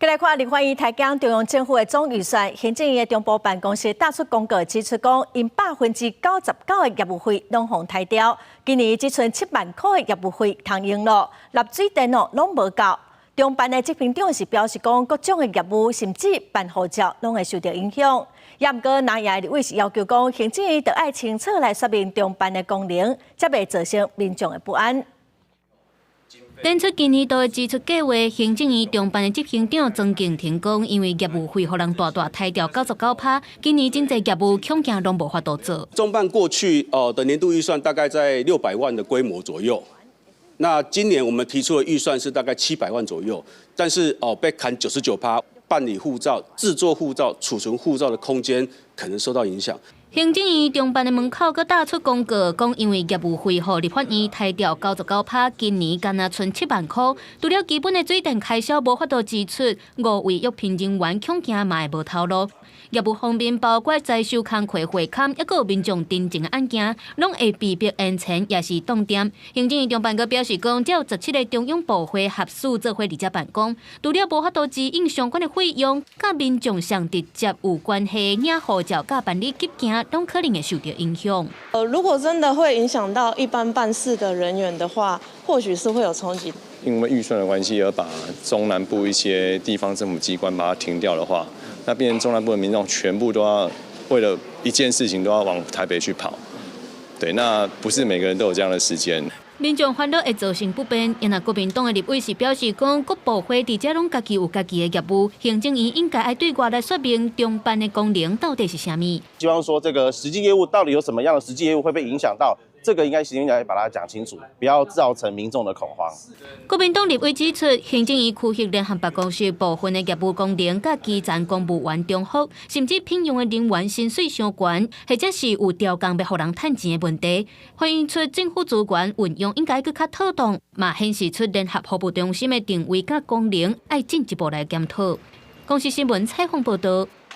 再来看立法院台江中央政府的总预算，行政院中部办公室打出公告，指出讲，因99%的业务费拢互汰掉，今年只剩7万块的业务费通用了，纳水电哦拢无够。中办的执行长是表示讲，各种的业务甚至办护照拢会受到影响。也毋过，南亚立委是要求讲，行政院得爱清楚来说明中办的功能，才袂造成民众的不安。点出今年度的支出计划，行政院中办的执行长曾敬庭讲，因为业务费互人大大汰掉99%，今年真侪业务恐惊拢无法度做。中办过去的年度预算大概在600万的规模左右，那今年我们提出的预算是大概700万左右，但是被砍99%，办理护照、制作护照、储存护照的空间可能受到影响。行政院中办的门口阁打出公告，讲因为业务费互立法院汰掉99%，今年敢若剩7万块，除了基本的水电开销无法度支出，5位约聘人员恐惊嘛会无头路。业务方面包括在收工课会勘，抑有民众真正的案件，拢会被迫延前，也是冻点。行政院中办阁表示讲，只有17个中央部会合署做伙二者办公，除了无法度支应相关的费用，甲民众上直接有关系领护照甲办理急件，拢可能会受到影响。如果真的会影响到一般办事的人员的话，或许是会有冲击。因为预算的关系而把中南部一些地方政府机关把它停掉的话，那变成中南部的民众全部都要为了一件事情都要往台北去跑，对，那不是每个人都有这样的时间。民众烦恼会造成不便，因为国民党的立委是表示讲，各部会伫遮拢家己有家己的业务，行政院应该爱对外来说明中办的功能到底是啥物。希望说这个实际业务到底有什么样的实际业务会被影响到，这个应该行政院来把它讲清楚，不要造成民众的恐慌。国民党立委指出，行政院区域联合办公室部分的业务功能甲基层公务员重复，甚至聘用的人员薪水相悬，或者是有调工要互人趁钱的问题。反映出政府资源运用应该更较妥当，嘛显示出联合服务中心的定位甲功能，爱进一步来检讨。公视新闻采访报道。